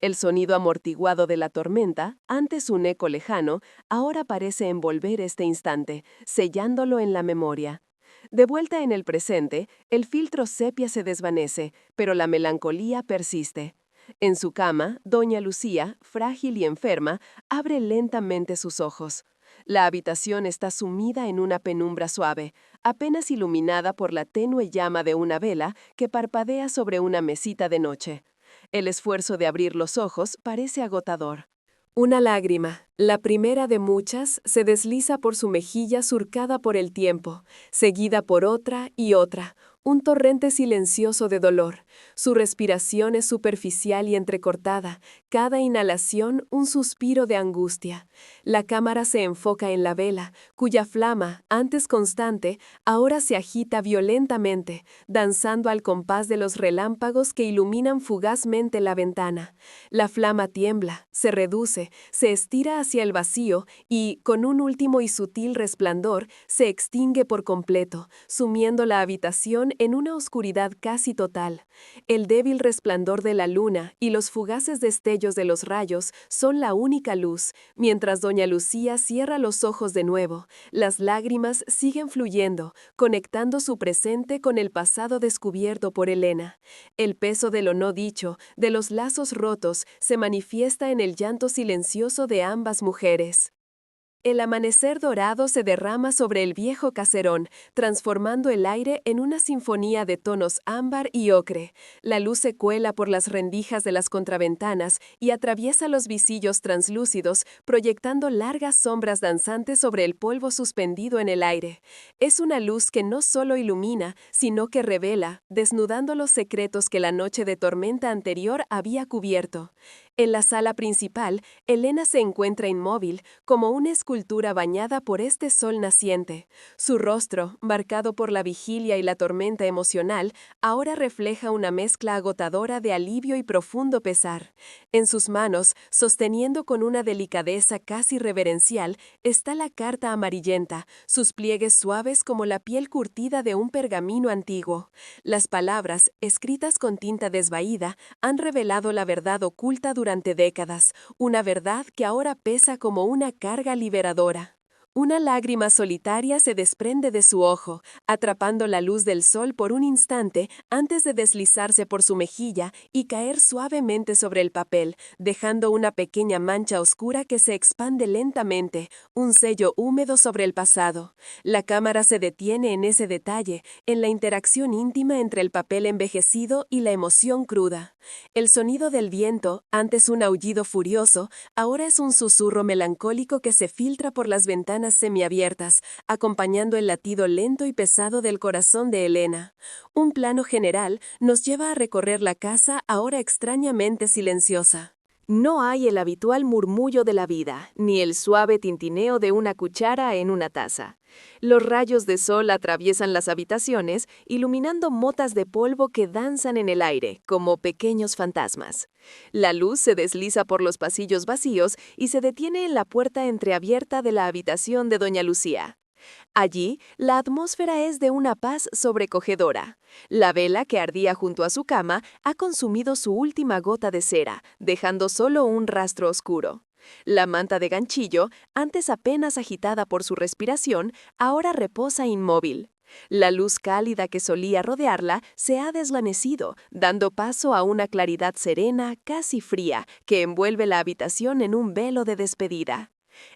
El sonido amortiguado de la tormenta, antes un eco lejano, ahora parece envolver este instante, sellándolo en la memoria. De vuelta en el presente, el filtro sepia se desvanece, pero la melancolía persiste. En su cama, doña Lucía, frágil y enferma, abre lentamente sus ojos. La habitación está sumida en una penumbra suave, apenas iluminada por la tenue llama de una vela que parpadea sobre una mesita de noche. El esfuerzo de abrir los ojos parece agotador. Una lágrima, la primera de muchas, se desliza por su mejilla surcada por el tiempo, seguida por otra y otra, un torrente silencioso de dolor. Su respiración es superficial y entrecortada, cada inhalación un suspiro de angustia. La cámara se enfoca en la vela, cuya flama, antes constante, ahora se agita violentamente, danzando al compás de los relámpagos que iluminan fugazmente la ventana. La flama tiembla, se reduce, se estira hacia el vacío y, con un último y sutil resplandor, se extingue por completo, sumiendo la habitación en una oscuridad casi total. El débil resplandor de la luna y los fugaces destellos de los rayos son la única luz, mientras doña Lucía cierra los ojos de nuevo. Las lágrimas siguen fluyendo, conectando su presente con el pasado descubierto por Elena. El peso de lo no dicho, de los lazos rotos, se manifiesta en el llanto silencioso de ambas mujeres. El amanecer dorado se derrama sobre el viejo caserón, transformando el aire en una sinfonía de tonos ámbar y ocre. La luz se cuela por las rendijas de las contraventanas y atraviesa los visillos translúcidos, proyectando largas sombras danzantes sobre el polvo suspendido en el aire. Es una luz que no solo ilumina, sino que revela, desnudando los secretos que la noche de tormenta anterior había cubierto. En la sala principal, Elena se encuentra inmóvil, como una escultura bañada por este sol naciente. Su rostro, marcado por la vigilia y la tormenta emocional, ahora refleja una mezcla agotadora de alivio y profundo pesar. En sus manos, sosteniendo con una delicadeza casi reverencial, está la carta amarillenta, sus pliegues suaves como la piel curtida de un pergamino antiguo. Las palabras, escritas con tinta desvaída, han revelado la verdad oculta durante décadas, una verdad que ahora pesa como una carga liberadora. Una lágrima solitaria se desprende de su ojo, atrapando la luz del sol por un instante antes de deslizarse por su mejilla y caer suavemente sobre el papel, dejando una pequeña mancha oscura que se expande lentamente, un sello húmedo sobre el pasado. La cámara se detiene en ese detalle, en la interacción íntima entre el papel envejecido y la emoción cruda. El sonido del viento, antes un aullido furioso, ahora es un susurro melancólico que se filtra por las ventanas semiabiertas, acompañando el latido lento y pesado del corazón de Elena. Un plano general nos lleva a recorrer la casa ahora extrañamente silenciosa. No hay el habitual murmullo de la vida, ni el suave tintineo de una cuchara en una taza. Los rayos de sol atraviesan las habitaciones, iluminando motas de polvo que danzan en el aire, como pequeños fantasmas. La luz se desliza por los pasillos vacíos y se detiene en la puerta entreabierta de la habitación de doña Lucía. Allí, la atmósfera es de una paz sobrecogedora. La vela que ardía junto a su cama ha consumido su última gota de cera, dejando solo un rastro oscuro. La manta de ganchillo, antes apenas agitada por su respiración, ahora reposa inmóvil. La luz cálida que solía rodearla se ha desvanecido, dando paso a una claridad serena, casi fría, que envuelve la habitación en un velo de despedida.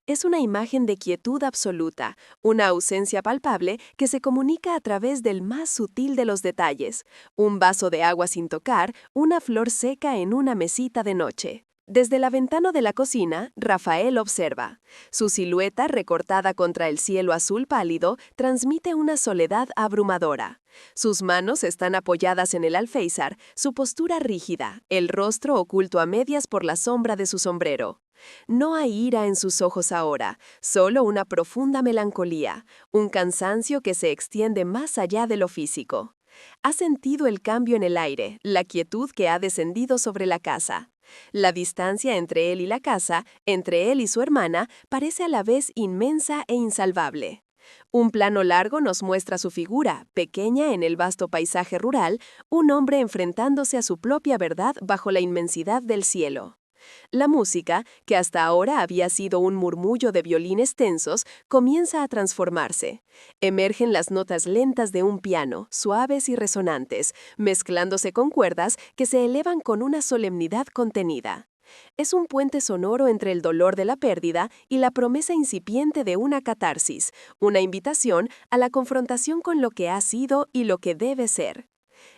Es una imagen de quietud absoluta, una ausencia palpable que se comunica a través del más sutil de los detalles, un vaso de agua sin tocar, una flor seca en una mesita de noche. Desde la ventana de la cocina, Rafael observa. Su silueta, recortada contra el cielo azul pálido, transmite una soledad abrumadora. Sus manos están apoyadas en el alféizar, su postura rígida, el rostro oculto a medias por la sombra de su sombrero. No hay ira en sus ojos ahora, solo una profunda melancolía, un cansancio que se extiende más allá de lo físico. Ha sentido el cambio en el aire, la quietud que ha descendido sobre la casa. La distancia entre él y la casa, entre él y su hermana, parece a la vez inmensa e insalvable. Un plano largo nos muestra su figura, pequeña en el vasto paisaje rural, un hombre enfrentándose a su propia verdad bajo la inmensidad del cielo. La música, que hasta ahora había sido un murmullo de violines tensos, comienza a transformarse. Emergen las notas lentas de un piano, suaves y resonantes, mezclándose con cuerdas que se elevan con una solemnidad contenida. Es un puente sonoro entre el dolor de la pérdida y la promesa incipiente de una catarsis, una invitación a la confrontación con lo que ha sido y lo que debe ser.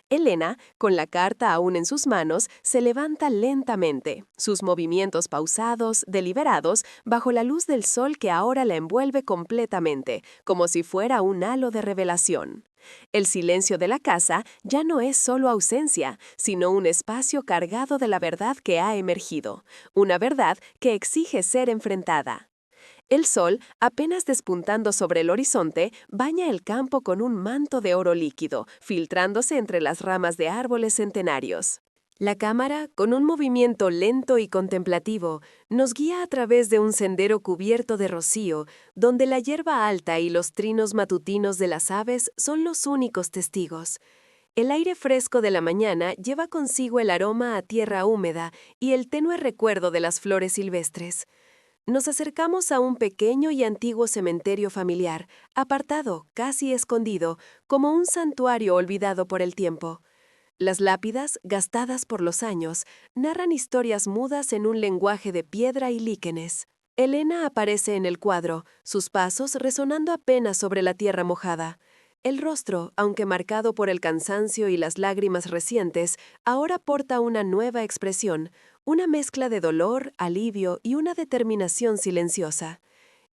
Elena, con la carta aún en sus manos, se levanta lentamente, sus movimientos pausados, deliberados, bajo la luz del sol que ahora la envuelve completamente, como si fuera un halo de revelación. El silencio de la casa ya no es solo ausencia, sino un espacio cargado de la verdad que ha emergido, una verdad que exige ser enfrentada. El sol, apenas despuntando sobre el horizonte, baña el campo con un manto de oro líquido, filtrándose entre las ramas de árboles centenarios. La cámara, con un movimiento lento y contemplativo, nos guía a través de un sendero cubierto de rocío, donde la hierba alta y los trinos matutinos de las aves son los únicos testigos. El aire fresco de la mañana lleva consigo el aroma a tierra húmeda y el tenue recuerdo de las flores silvestres. Nos acercamos a un pequeño y antiguo cementerio familiar, apartado, casi escondido, como un santuario olvidado por el tiempo. Las lápidas, gastadas por los años, narran historias mudas en un lenguaje de piedra y líquenes. Elena aparece en el cuadro, sus pasos resonando apenas sobre la tierra mojada. El rostro, aunque marcado por el cansancio y las lágrimas recientes, ahora porta una nueva expresión, una mezcla de dolor, alivio y una determinación silenciosa.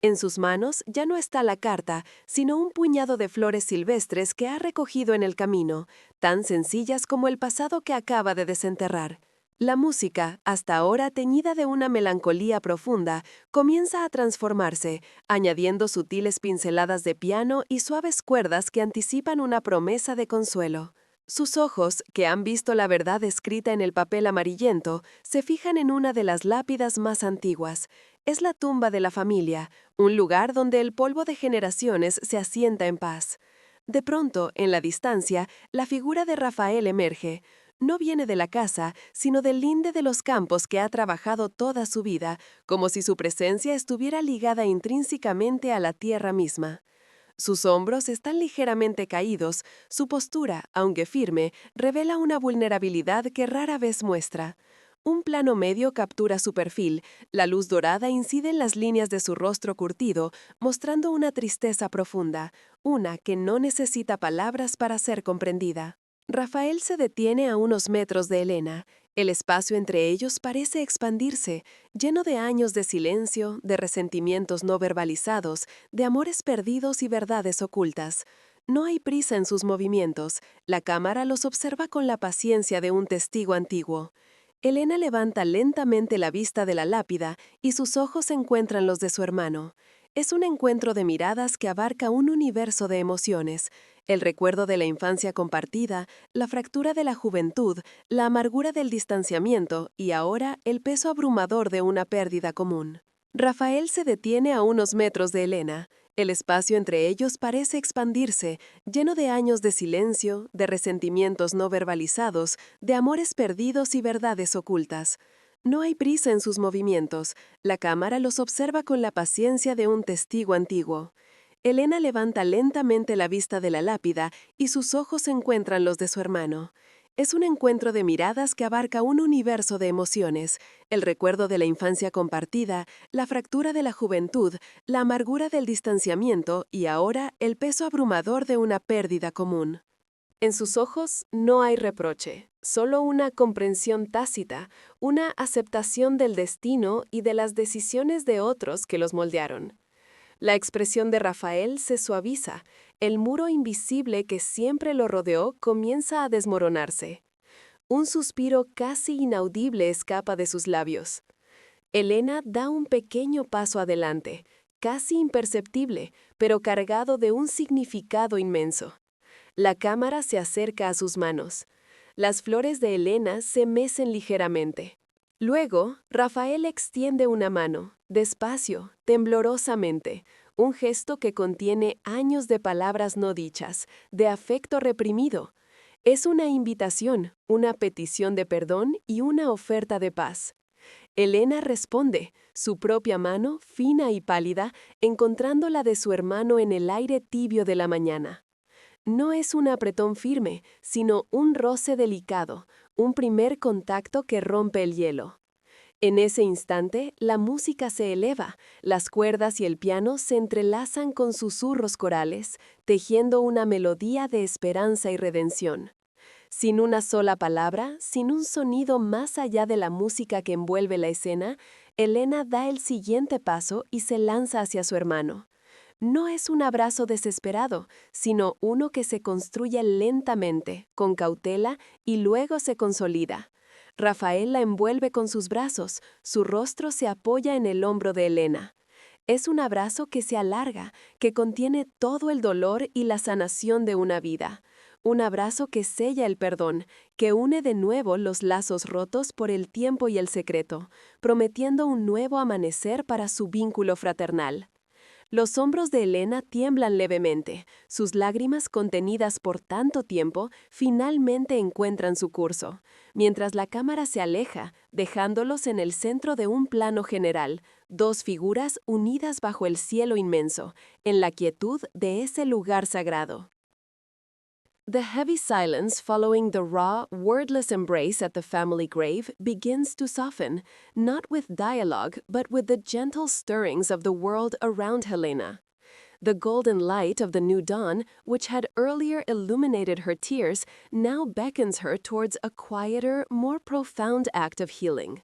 En sus manos ya no está la carta, sino un puñado de flores silvestres que ha recogido en el camino, tan sencillas como el pasado que acaba de desenterrar. La música, hasta ahora teñida de una melancolía profunda, comienza a transformarse, añadiendo sutiles pinceladas de piano y suaves cuerdas que anticipan una promesa de consuelo. Sus ojos, que han visto la verdad escrita en el papel amarillento, se fijan en una de las lápidas más antiguas. Es la tumba de la familia, un lugar donde el polvo de generaciones se asienta en paz. De pronto, en la distancia, la figura de Rafael emerge. No viene de la casa, sino del linde de los campos que ha trabajado toda su vida, como si su presencia estuviera ligada intrínsecamente a la tierra misma. Sus hombros están ligeramente caídos, su postura, aunque firme, revela una vulnerabilidad que rara vez muestra. Un plano medio captura su perfil, la luz dorada incide en las líneas de su rostro curtido, mostrando una tristeza profunda, una que no necesita palabras para ser comprendida. Rafael se detiene a unos metros de Elena. El espacio entre ellos parece expandirse, lleno de años de silencio, de resentimientos no verbalizados, de amores perdidos y verdades ocultas. No hay prisa en sus movimientos, la cámara los observa con la paciencia de un testigo antiguo. Elena levanta lentamente la vista de la lápida y sus ojos encuentran los de su hermano. Es un encuentro de miradas que abarca un universo de emociones, el recuerdo de la infancia compartida, la fractura de la juventud, la amargura del distanciamiento y ahora el peso abrumador de una pérdida común. Rafael se detiene a unos metros de Elena. El espacio entre ellos parece expandirse, lleno de años de silencio, de resentimientos no verbalizados, de amores perdidos y verdades ocultas. No hay prisa en sus movimientos, la cámara los observa con la paciencia de un testigo antiguo. Elena levanta lentamente la vista de la lápida y sus ojos encuentran los de su hermano. Es un encuentro de miradas que abarca un universo de emociones, el recuerdo de la infancia compartida, la fractura de la juventud, la amargura del distanciamiento y ahora el peso abrumador de una pérdida común. En sus ojos no hay reproche, solo una comprensión tácita, una aceptación del destino y de las decisiones de otros que los moldearon. La expresión de Rafael se suaviza, el muro invisible que siempre lo rodeó comienza a desmoronarse. Un suspiro casi inaudible escapa de sus labios. Elena da un pequeño paso adelante, casi imperceptible, pero cargado de un significado inmenso. La cámara se acerca a sus manos. Las flores de Elena se mecen ligeramente. Luego, Rafael extiende una mano, despacio, temblorosamente, un gesto que contiene años de palabras no dichas, de afecto reprimido. Es una invitación, una petición de perdón y una oferta de paz. Elena responde, su propia mano, fina y pálida, encontrando la de su hermano en el aire tibio de la mañana. No es un apretón firme, sino un roce delicado, un primer contacto que rompe el hielo. En ese instante, la música se eleva, las cuerdas y el piano se entrelazan con susurros corales, tejiendo una melodía de esperanza y redención. Sin una sola palabra, sin un sonido más allá de la música que envuelve la escena, Elena da el siguiente paso y se lanza hacia su hermano. No es un abrazo desesperado, sino uno que se construye lentamente, con cautela, y luego se consolida. Rafael la envuelve con sus brazos, su rostro se apoya en el hombro de Elena. Es un abrazo que se alarga, que contiene todo el dolor y la sanación de una vida. Un abrazo que sella el perdón, que une de nuevo los lazos rotos por el tiempo y el secreto, prometiendo un nuevo amanecer para su vínculo fraternal. Los hombros de Elena tiemblan levemente, sus lágrimas contenidas por tanto tiempo finalmente encuentran su curso, mientras la cámara se aleja, dejándolos en el centro de un plano general, dos figuras unidas bajo el cielo inmenso, en la quietud de ese lugar sagrado. The heavy silence following the raw, wordless embrace at the family grave begins to soften, not with dialogue, but with the gentle stirrings of the world around Helena. The golden light of the new dawn, which had earlier illuminated her tears, now beckons her towards a quieter, more profound act of healing.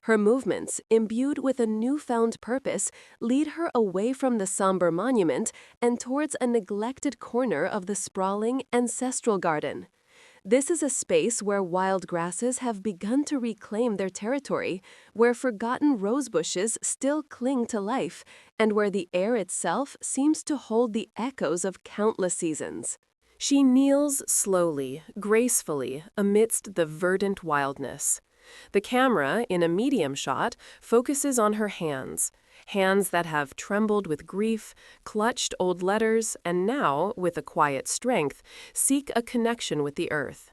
Her movements, imbued with a newfound purpose, lead her away from the somber monument and towards a neglected corner of the sprawling, ancestral garden. This is a space where wild grasses have begun to reclaim their territory, where forgotten rosebushes still cling to life, and where the air itself seems to hold the echoes of countless seasons. She kneels slowly, gracefully, amidst the verdant wildness. The camera, in a medium shot, focuses on her hands, hands that have trembled with grief, clutched old letters, and now, with a quiet strength, seek a connection with the earth.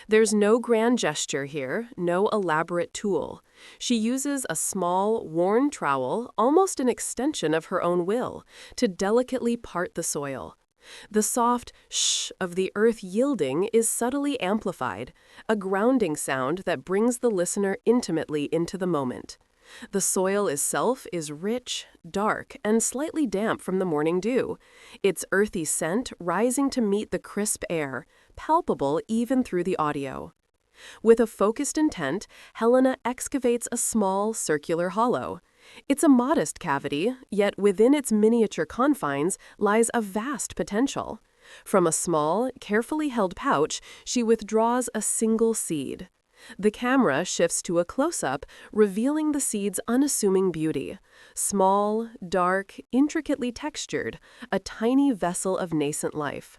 There's no grand gesture here, no elaborate tool. She uses a small, worn trowel, almost an extension of her own will, to delicately part the soil. The soft shh of the earth yielding is subtly amplified, a grounding sound that brings the listener intimately into the moment. The soil itself is rich, dark, and slightly damp from the morning dew, its earthy scent rising to meet the crisp air, palpable even through the audio. With a focused intent, Helena excavates a small, circular hollow. It's a modest cavity, yet within its miniature confines lies a vast potential. From a small, carefully held pouch, she withdraws a single seed. The camera shifts to a close-up, revealing the seed's unassuming beauty. Small, dark, intricately textured, a tiny vessel of nascent life.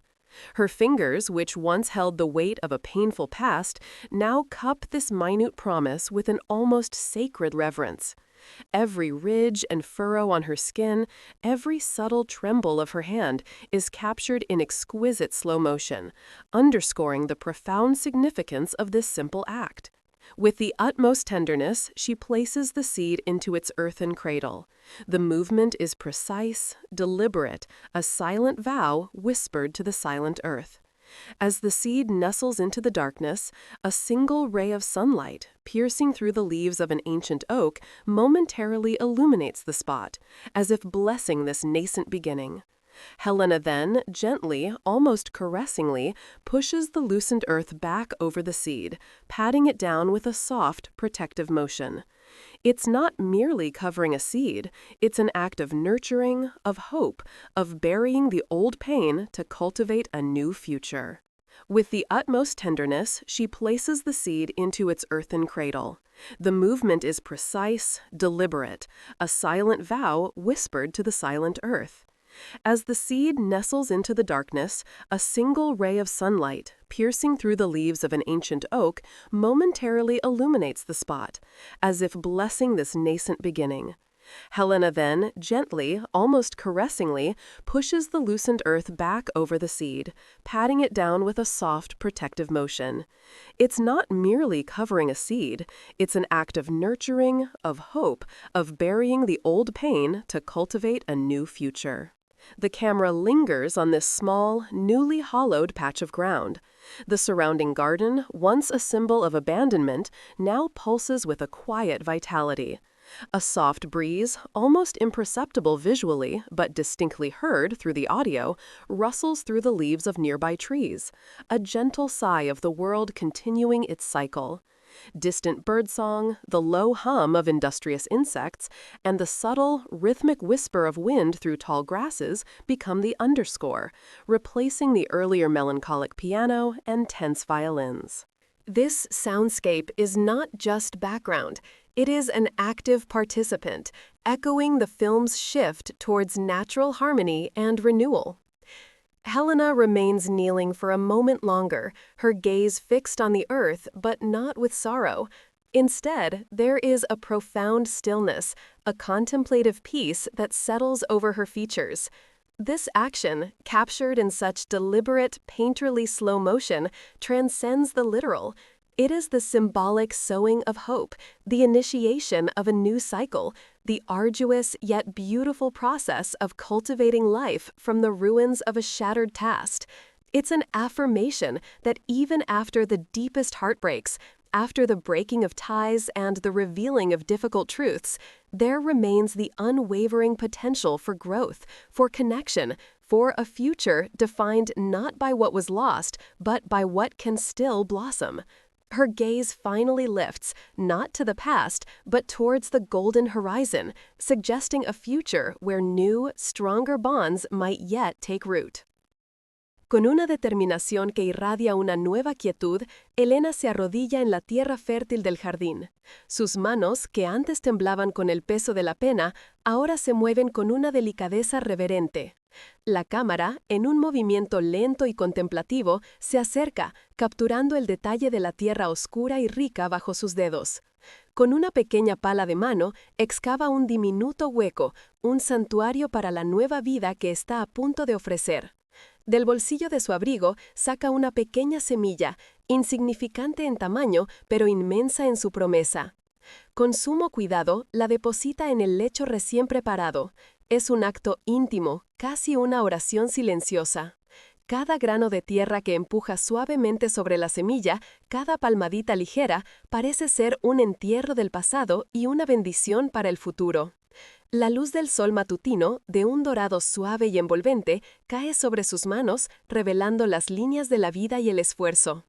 Her fingers, which once held the weight of a painful past, now cup this minute promise with an almost sacred reverence. Every ridge and furrow on her skin, every subtle tremble of her hand is captured in exquisite slow motion, underscoring the profound significance of this simple act. With the utmost tenderness, she places the seed into its earthen cradle. The movement is precise, deliberate, a silent vow whispered to the silent earth. As the seed nestles into the darkness, a single ray of sunlight, piercing through the leaves of an ancient oak, momentarily illuminates the spot, as if blessing this nascent beginning. Helena then, gently, almost caressingly, pushes the loosened earth back over the seed, patting it down with a soft, protective motion. It's not merely covering a seed, it's an act of nurturing, of hope, of burying the old pain to cultivate a new future. With the utmost tenderness, she places the seed into its earthen cradle. The movement is precise, deliberate, a silent vow whispered to the silent earth. As the seed nestles into the darkness, a single ray of sunlight, piercing through the leaves of an ancient oak, momentarily illuminates the spot, as if blessing this nascent beginning. Helena then, gently, almost caressingly, pushes the loosened earth back over the seed, patting it down with a soft, protective motion. It's not merely covering a seed, it's an act of nurturing, of hope, of burying the old pain to cultivate a new future. The camera lingers on this small, newly hollowed patch of ground. The surrounding garden, once a symbol of abandonment, now pulses with a quiet vitality. A soft breeze, almost imperceptible visually, but distinctly heard through the audio, rustles through the leaves of nearby trees, a gentle sigh of the world continuing its cycle. Distant birdsong, the low hum of industrious insects, and the subtle, rhythmic whisper of wind through tall grasses become the underscore, replacing the earlier melancholic piano and tense violins. This soundscape is not just background, it is an active participant, echoing the film's shift towards natural harmony and renewal. Helena remains kneeling for a moment longer, her gaze fixed on the earth, but not with sorrow. Instead, there is a profound stillness, a contemplative peace that settles over her features. This action, captured in such deliberate, painterly slow motion, transcends the literal. It is the symbolic sowing of hope, the initiation of a new cycle, the arduous yet beautiful process of cultivating life from the ruins of a shattered past. It's an affirmation that even after the deepest heartbreaks, after the breaking of ties and the revealing of difficult truths, there remains the unwavering potential for growth, for connection, for a future defined not by what was lost, but by what can still blossom. Her gaze finally lifts, not to the past, but towards the golden horizon, suggesting a future where new, stronger bonds might yet take root. Con una determinación que irradia una nueva quietud, Elena se arrodilla en la tierra fértil del jardín. Sus manos, que antes temblaban con el peso de la pena, ahora se mueven con una delicadeza reverente. La cámara, en un movimiento lento y contemplativo, se acerca, capturando el detalle de la tierra oscura y rica bajo sus dedos. Con una pequeña pala de mano, excava un diminuto hueco, un santuario para la nueva vida que está a punto de ofrecer. Del bolsillo de su abrigo saca una pequeña semilla, insignificante en tamaño, pero inmensa en su promesa. Con sumo cuidado, la deposita en el lecho recién preparado. Es un acto íntimo, casi una oración silenciosa. Cada grano de tierra que empuja suavemente sobre la semilla, cada palmadita ligera, parece ser un entierro del pasado y una bendición para el futuro. La luz del sol matutino, de un dorado suave y envolvente, cae sobre sus manos, revelando las líneas de la vida y el esfuerzo.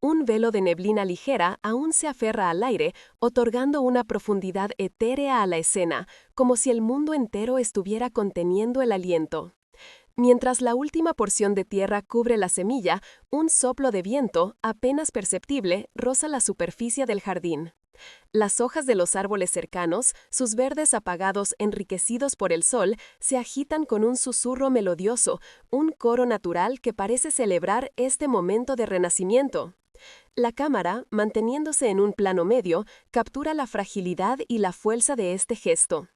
Un velo de neblina ligera aún se aferra al aire, otorgando una profundidad etérea a la escena, como si el mundo entero estuviera conteniendo el aliento. Mientras la última porción de tierra cubre la semilla, un soplo de viento, apenas perceptible, roza la superficie del jardín. Las hojas de los árboles cercanos, sus verdes apagados enriquecidos por el sol, se agitan con un susurro melodioso, un coro natural que parece celebrar este momento de renacimiento. La cámara, manteniéndose en un plano medio, captura la fragilidad y la fuerza de este gesto.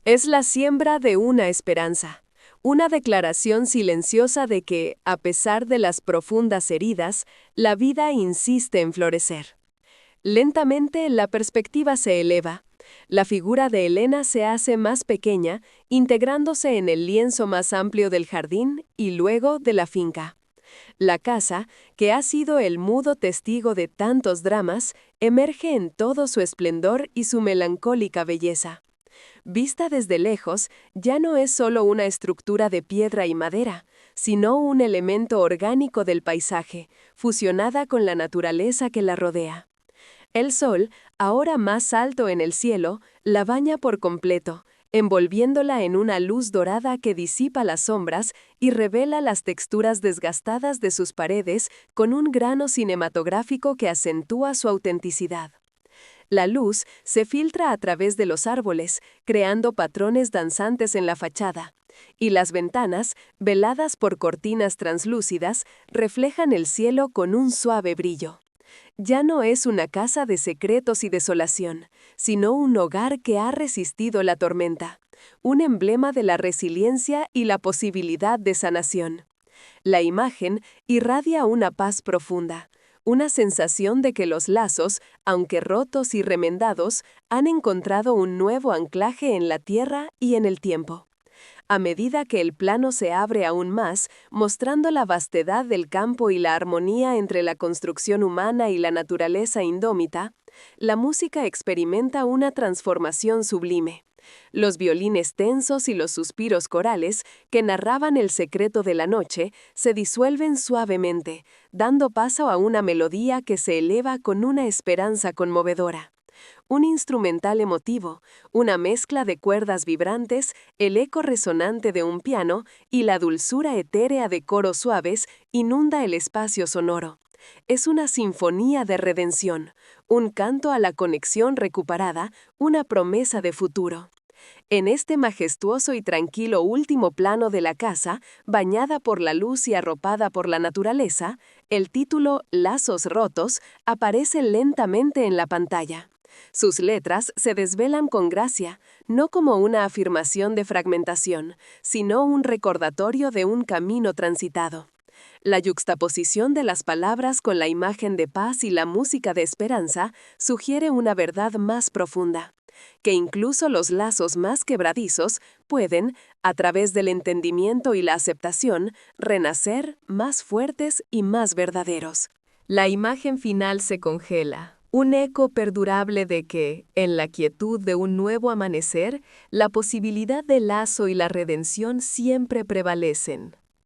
Es la siembra de una esperanza, una declaración silenciosa de que, a pesar de las profundas heridas, la vida insiste en florecer. Lentamente la perspectiva se eleva. La figura de Elena se hace más pequeña, integrándose en el lienzo más amplio del jardín y luego de la finca. La casa, que ha sido el mudo testigo de tantos dramas, emerge en todo su esplendor y su melancólica belleza. Vista desde lejos, ya no es solo una estructura de piedra y madera, sino un elemento orgánico del paisaje, fusionada con la naturaleza que la rodea. El sol, ahora más alto en el cielo, la baña por completo, envolviéndola en una luz dorada que disipa las sombras y revela las texturas desgastadas de sus paredes con un grano cinematográfico que acentúa su autenticidad. La luz se filtra a través de los árboles, creando patrones danzantes en la fachada, y las ventanas, veladas por cortinas translúcidas, reflejan el cielo con un suave brillo. Ya no es una casa de secretos y desolación, sino un hogar que ha resistido la tormenta, un emblema de la resiliencia y la posibilidad de sanación. La imagen irradia una paz profunda, una sensación de que los lazos, aunque rotos y remendados, han encontrado un nuevo anclaje en la tierra y en el tiempo. A medida que el plano se abre aún más, mostrando la vastedad del campo y la armonía entre la construcción humana y la naturaleza indómita, la música experimenta una transformación sublime. Los violines tensos y los suspiros corales, que narraban el secreto de la noche, se disuelven suavemente, dando paso a una melodía que se eleva con una esperanza conmovedora. Un instrumental emotivo, una mezcla de cuerdas vibrantes, el eco resonante de un piano y la dulzura etérea de coros suaves inunda el espacio sonoro. Es una sinfonía de redención, un canto a la conexión recuperada, una promesa de futuro. En este majestuoso y tranquilo último plano de la casa, bañada por la luz y arropada por la naturaleza, el título Lazos rotos aparece lentamente en la pantalla. Sus letras se desvelan con gracia, no como una afirmación de fragmentación, sino un recordatorio de un camino transitado. La yuxtaposición de las palabras con la imagen de paz y la música de esperanza sugiere una verdad más profunda, que incluso los lazos más quebradizos pueden, a través del entendimiento y la aceptación, renacer más fuertes y más verdaderos. La imagen final se congela, un eco perdurable de que, en la quietud de un nuevo amanecer, la posibilidad del lazo y la redención siempre prevalecen.